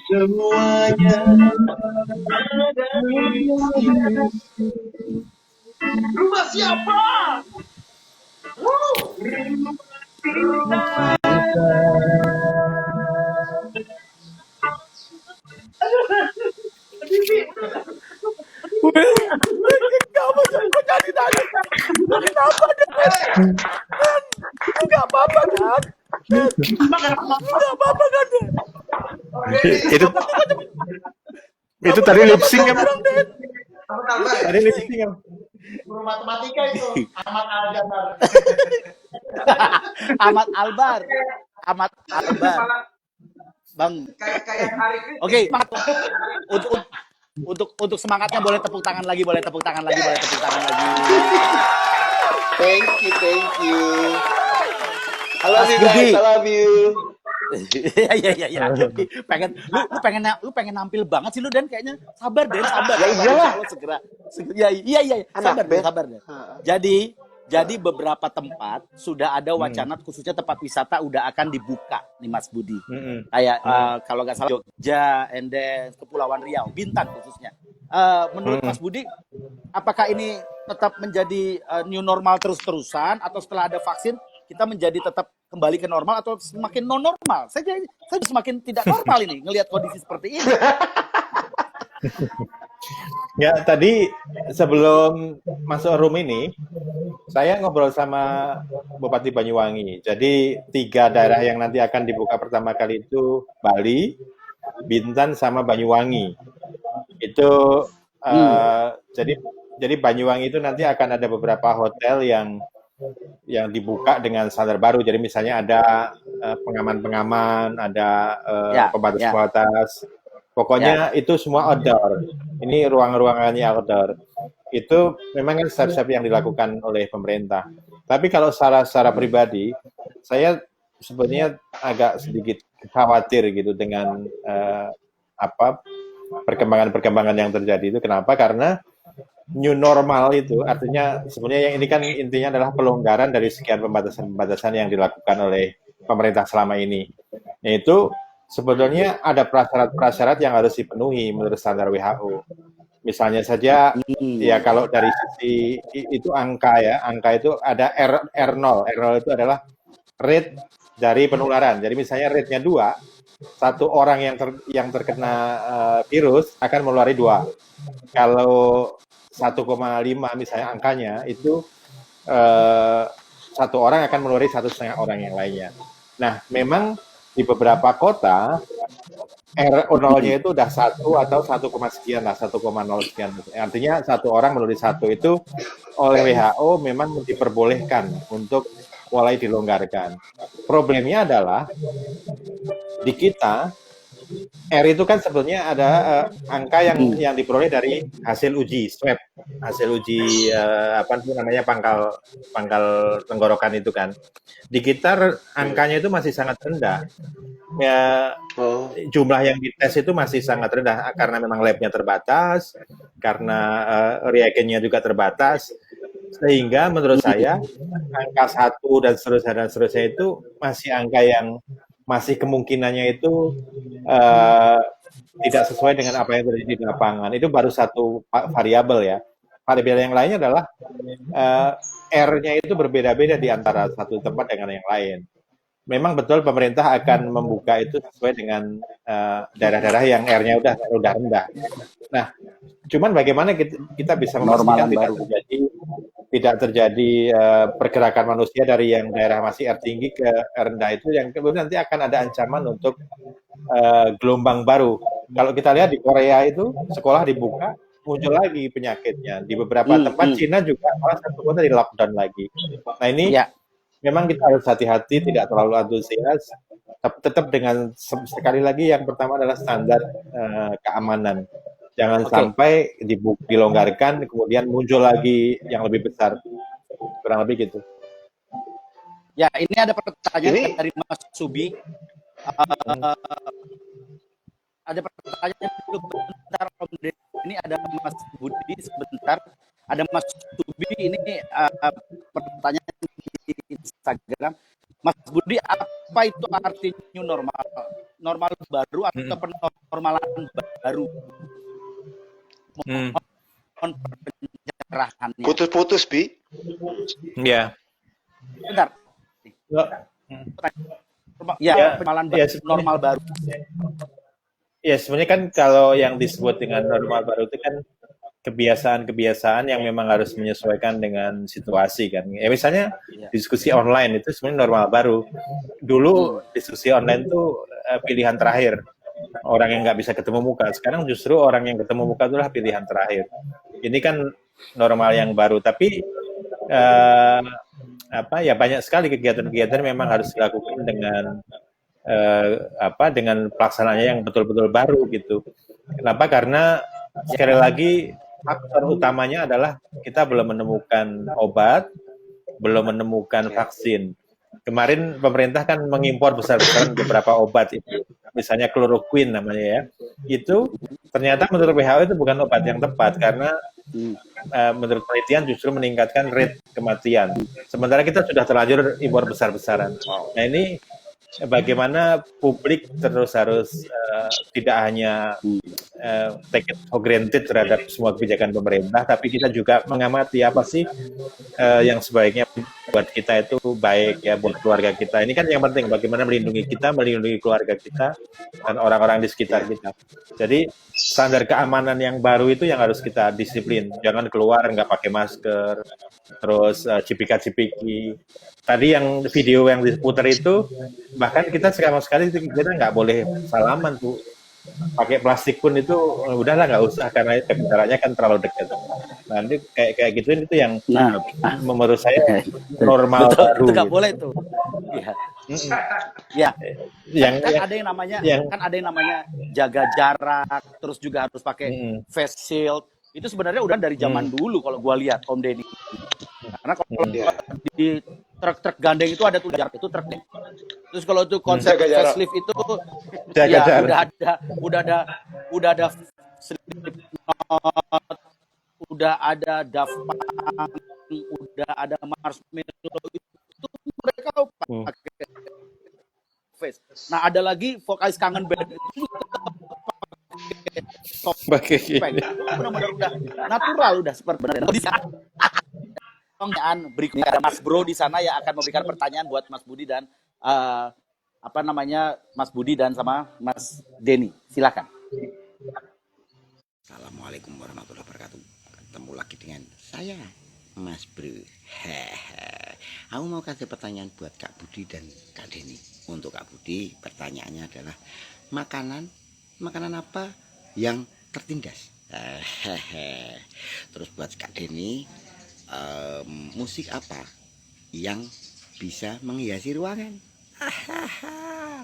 Semuanya ada di sini. Rumah siapa? Rumah kita. Kamu jangan jadi nangis. Kenapa Den? Itu nggak apa-apa kan? Nggak apa-apa kan Den? Itu tadi lip sync kan? Tadi lip sync kan? Guru matematika itu Ahmad Albar. Ahmad Albar. Ahmad Albar. Bang. Oke, untuk semangatnya boleh tepuk tangan lagi, boleh tepuk tangan lagi. Thank you. I love you guys, I love you. Iya. Lu pengen nampil banget sih lu Dan kayaknya. Sabar. Ya iyalah. Segera. Iya. Sabar Den. Jadi beberapa tempat sudah ada wacana khususnya tempat wisata udah akan dibuka nih Mas Budi. Kayak kalau nggak salah Jogja, Ende, Kepulauan Riau, Bintan khususnya. Menurut Mas Budi, apakah ini tetap menjadi new normal terus-terusan atau setelah ada vaksin kita menjadi tetap kembali ke normal atau semakin non normal? Saya semakin tidak normal ini ngelihat kondisi seperti ini. Ya, tadi sebelum masuk room ini, saya ngobrol sama Bupati Banyuwangi. Jadi 3 daerah yang nanti akan dibuka pertama kali itu Bali, Bintan, sama Banyuwangi. Itu jadi Banyuwangi itu nanti akan ada beberapa hotel yang dibuka dengan standar baru. Jadi misalnya ada pengaman-pengaman, ada pembatas-pembatas. Pokoknya itu semua outdoor. Ini ruang-ruangannya outdoor. Itu memang kan step-step yang dilakukan oleh pemerintah. Tapi kalau secara pribadi, saya sebenarnya agak sedikit khawatir gitu dengan perkembangan-perkembangan yang terjadi itu. Kenapa? Karena new normal itu artinya sebenarnya yang ini kan intinya adalah pelonggaran dari sekian pembatasan-pembatasan yang dilakukan oleh pemerintah selama ini. Yaitu sebetulnya ada prasyarat-prasyarat yang harus dipenuhi menurut standar WHO. Misalnya saja, ya kalau dari sisi itu angka itu ada R0. R0 itu adalah rate dari penularan. Jadi misalnya rate-nya 2, satu orang yang terkena virus akan menulari 2. Kalau 1,5 misalnya angkanya itu satu orang akan menulari 1,5 orang yang lainnya. Nah, memang di beberapa kota R0-nya itu udah 1 atau 1, sekian lah, 1,0 sekian. Artinya satu orang menulis 1 itu oleh WHO memang diperbolehkan untuk mulai dilonggarkan. Problemnya adalah di kita R itu kan sebetulnya ada angka yang diperoleh dari hasil uji swab, hasil uji apa namanya pangkal tenggorokan itu kan. Di kita angkanya itu masih sangat rendah. Ya, jumlah yang dites itu masih sangat rendah karena memang labnya terbatas, karena reagennya juga terbatas, sehingga menurut saya angka 1 dan seterusnya itu masih angka yang masih kemungkinannya itu tidak sesuai dengan apa yang terjadi di lapangan. Itu baru satu variabel ya. Variabel yang lainnya adalah R-nya itu berbeda-beda di antara satu tempat dengan yang lain. Memang betul pemerintah akan membuka itu sesuai dengan daerah-daerah yang R-nya udah rendah. Nah, cuman bagaimana kita bisa memastikan tidak terjadi pergerakan manusia dari yang daerah masih R tinggi ke R rendah itu, yang kemudian nanti akan ada ancaman untuk gelombang baru. Kalau kita lihat di Korea itu sekolah dibuka, muncul lagi penyakitnya. Di beberapa tempat Cina juga malah satu kota di lockdown lagi. Nah ini memang kita harus hati-hati, tidak terlalu antusias, tetap dengan sekali lagi yang pertama adalah standar keamanan. Jangan sampai dilonggarkan, kemudian muncul lagi yang lebih besar. Kurang lebih gitu. Ya, ini ada pertanyaan dari Mas Subi. Ada pertanyaan sebentar, Om Deddy. Ini ada Mas Budi sebentar. Ada Mas Subi, ini pertanyaan di Instagram. Mas Budi, apa itu arti new normal? Normal baru atau penormalan baru? Pencerahannya. Putus-putus, Bi. Iya. Bentar. Ya, normal baru. Ya, sebenarnya kan kalau yang disebut dengan normal baru itu kan kebiasaan-kebiasaan yang memang harus menyesuaikan dengan situasi kan. Ya misalnya diskusi online itu sebenarnya normal baru. Dulu diskusi online itu pilihan terakhir. Orang yang nggak bisa ketemu muka. Sekarang justru orang yang ketemu muka itulah pilihan terakhir. Ini kan normal yang baru. Tapi banyak sekali kegiatan-kegiatan memang harus dilakukan dengan dengan pelaksanaannya yang betul-betul baru gitu. Kenapa? Karena sekali lagi faktor utamanya adalah kita belum menemukan obat, belum menemukan vaksin. Kemarin pemerintah kan mengimpor besar-besaran beberapa obat itu, misalnya kloroquine namanya ya. Itu ternyata menurut WHO itu bukan obat yang tepat karena menurut penelitian justru meningkatkan rate kematian. Sementara kita sudah terlanjur impor besar-besaran. Nah ini bagaimana publik terus harus tidak hanya take it for granted terhadap semua kebijakan pemerintah, tapi kita juga mengamati apa sih yang sebaiknya buat kita itu baik ya, buat keluarga kita. Ini kan yang penting, bagaimana melindungi kita, melindungi keluarga kita dan orang-orang di sekitar kita. Jadi standar keamanan yang baru itu yang harus kita disiplin. Jangan keluar nggak pakai masker, terus cipika-cipiki. Tadi yang video yang diputar itu, bahkan kita sama sekali kita nggak boleh salaman tuh. Pakai plastik pun itu udahlah nggak usah karena jaraknya kan terlalu dekat. Nah ini kayak gitu itu yang menurut saya normal betul, baru. Itu nggak boleh tuh. Iya. Yang ada yang namanya jaga jarak, terus juga harus pakai face shield. Itu sebenarnya udah dari zaman dulu kalau gua lihat Om Deddy. Karena kalau di truk-truk gandeng itu ada tuh jarak, itu truk nih. Terus kalau itu konsep facelift itu ya udah ada Slipknot, udah ada Daft Punk, udah ada Marshmello, itu mereka pakai face. Nah, ada lagi vokalis kangen band itu pakai benar-benar udah natural, udah seperti benar. Pertanyaan berikutnya ada Mas Bro di sana yang akan memberikan pertanyaan buat Mas Budi dan Mas Budi dan sama Mas Denny. Silakan. Assalamualaikum warahmatullahi wabarakatuh. Ketemu lagi dengan saya, Mas Bro. Aku mau kasih pertanyaan buat Kak Budi dan Kak Denny. Untuk Kak Budi, pertanyaannya adalah makanan makanan apa yang tertindas. Terus buat Kak Denny, musik apa yang bisa menghiasi ruangan?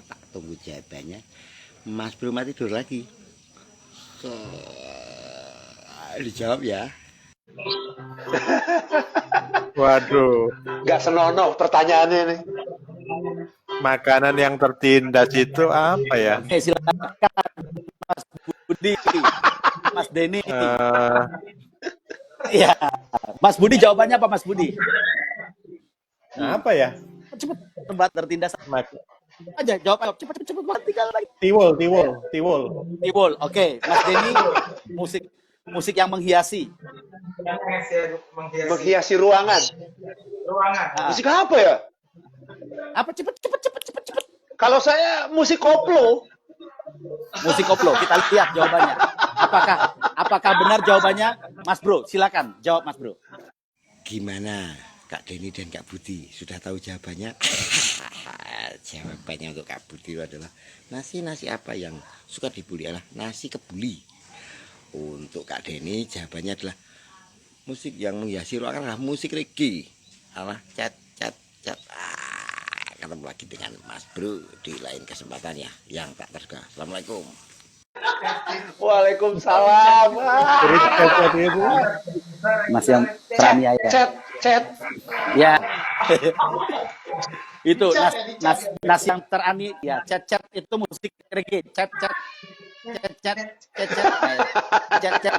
Tak tunggu jawabannya. Mas Bro mati tidur lagi. Dijawab ya. Waduh. Gak senonoh pertanyaannya nih. Makanan yang tertindas itu apa ya? Silakan Mas Budi, Mas Denny. Ya, Mas Budi jawabannya apa Mas Budi? Apa ya? Cepet, tempat tertindas. Aja jawab cepet banget, tinggal lagi. Tiwul. Oke, Mas Denny, musik yang menghiasi. Menghiasi ruangan. Musik apa ya? Apa cepet. Kalau saya musik koplo. Musik koplo, kita lihat jawabannya. Apakah benar jawabannya? Mas Bro, silakan jawab Mas Bro. Gimana Kak Denny dan Kak Budi? Sudah tahu jawabannya? Jawabannya untuk Kak Budi adalah nasi apa yang suka dibuli adalah nasi kebuli. Untuk Kak Denny jawabannya adalah musik yang menghiasi ruangan adalah musik reggae. Alah cat. Ketemu lagi dengan Mas Bro di lain kesempatan ya yang tak terduga. Assalamualaikum. Waalaikumsalam. Mas yang teraniaya. Chat. Ya. Itu nas yang terani ya. Chat itu musik reggae. Chat. Yang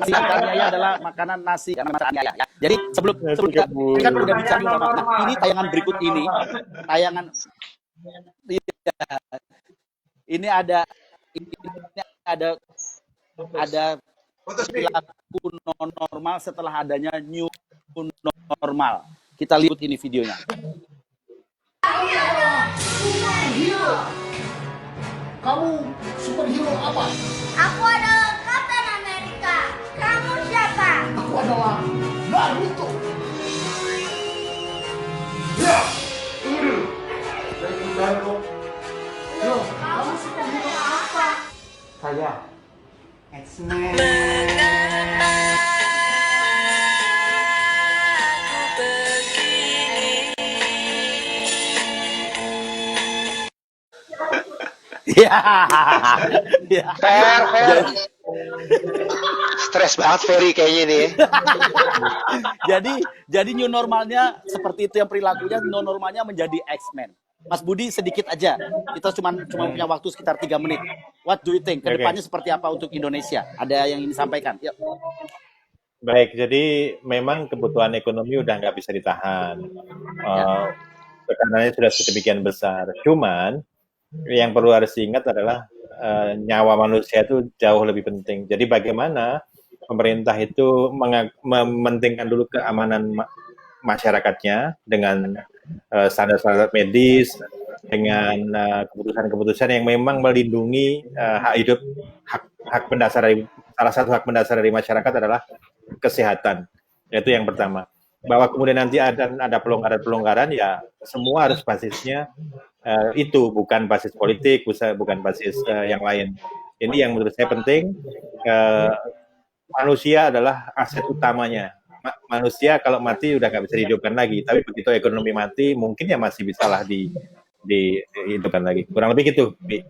teraniaya adalah makanan nasi karena teraniaya ya. Jadi sebelum kita kan udah bicara ini tayangan berikut ini, ini ada perilaku non normal setelah adanya new normal. Kita lihat ini videonya. Kamu superhero apa? Aku adalah Captain America. Kamu siapa? Aku adalah Naruto. Ya. Yo, kamu superhero apa? Saya X-Men. Fair. Stres banget Ferry kayaknya nih. jadi new normalnya seperti itu yang perilakunya, new normalnya menjadi X-Men. Mas Budi sedikit aja. Kita cuma punya waktu sekitar 3 menit. What do you think? Kedepannya seperti apa untuk Indonesia? Ada yang ingin disampaikan? Yuk. Baik, jadi memang kebutuhan ekonomi udah nggak bisa ditahan. Tekanannya sudah sedemikian besar. Cuman yang perlu harus diingat adalah nyawa manusia itu jauh lebih penting. Jadi bagaimana pemerintah itu mementingkan dulu keamanan masyarakatnya dengan standar-standar medis, dengan keputusan-keputusan yang memang melindungi hak hidup, hak mendasar dari salah satu hak mendasar dari masyarakat adalah kesehatan. Yaitu yang pertama. Bahwa kemudian nanti ada pelonggaran-pelonggaran, ya semua harus basisnya itu, bukan basis politik, bukan basis yang lain. Ini yang menurut saya penting. Manusia adalah aset utamanya. Manusia kalau mati udah nggak bisa dihidupkan lagi, tapi begitu ekonomi mati mungkin ya masih bisa lah dihidupkan lagi. Kurang lebih gitu, Bi.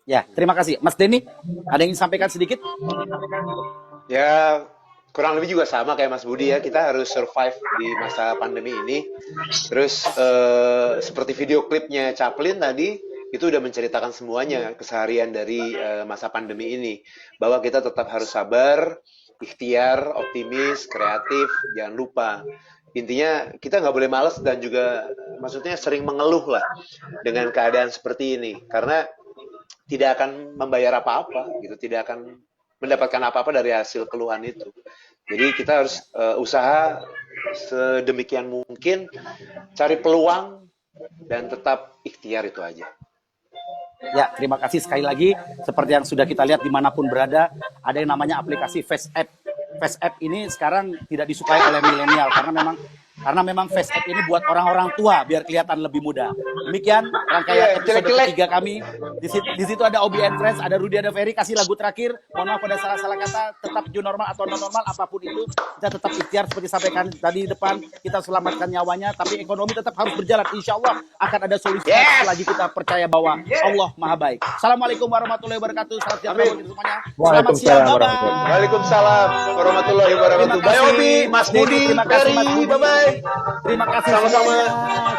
Ya, terima kasih. Mas Denny, ada yang ingin sampaikan sedikit? Ya, kurang lebih juga sama kayak Mas Budi ya. Kita harus survive di masa pandemi ini. Terus seperti video klipnya Chaplin tadi, itu udah menceritakan semuanya keseharian dari masa pandemi ini. Bahwa kita tetap harus sabar, ikhtiar, optimis, kreatif, jangan lupa. Intinya kita nggak boleh malas dan juga maksudnya sering mengeluh lah dengan keadaan seperti ini. Karena tidak akan membayar apa-apa, gitu, tidak akan mendapatkan apa-apa dari hasil keluhan itu. Jadi kita harus usaha sedemikian mungkin, cari peluang, dan tetap ikhtiar itu aja. Ya, terima kasih sekali lagi. Seperti yang sudah kita lihat dimanapun berada, ada yang namanya aplikasi Face App. Face App ini sekarang tidak disukai oleh milenial karena memang Karena memang face app ini buat orang-orang tua biar kelihatan lebih muda. Demikian rangkaian episode ketiga kami. Di situ ada Obi and Friends, ada Rudy, ada Ferry. Kasih lagu terakhir. Mohon maaf pada salah-salah kata. Tetap new normal atau non normal apapun itu, kita tetap ikhtiar seperti sampaikan tadi di depan. Kita selamatkan nyawanya, tapi ekonomi tetap harus berjalan. Insya Allah akan ada solusi selagi kita percaya bahwa Allah Maha Baik. Assalamualaikum warahmatullahi wabarakatuh. Salam sejahtera bagi semuanya. Selamat siang. Bye-bye. Waalaikumsalam warahmatullahi wabarakatuh. Bye Obi, Mas Budi, Ferry, bye-bye. Terima kasih sama-sama.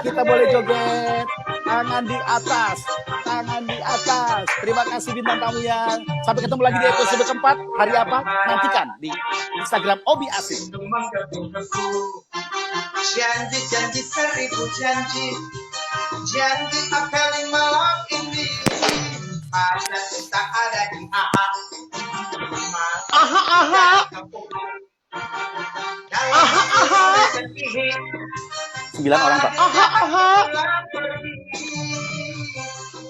Kita boleh joget. Tangan di atas. Tangan di atas. Terima kasih bintang tamunya. Sampai ketemu lagi di episode keempat. Hari apa? Nantikan di Instagram Obi Asik. Janji-janji seribu janji. Janji apel malam ini. Ada kita ada di aha. Aha aha. Aha aha. 9 orang Pak. Aha aha.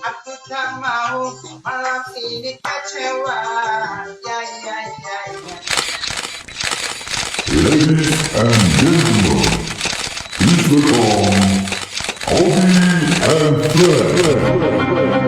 Aku tak mau malam ini kecewa. Ya ya ya ya. Ladies and gentlemen, please welcome Obi and Friends.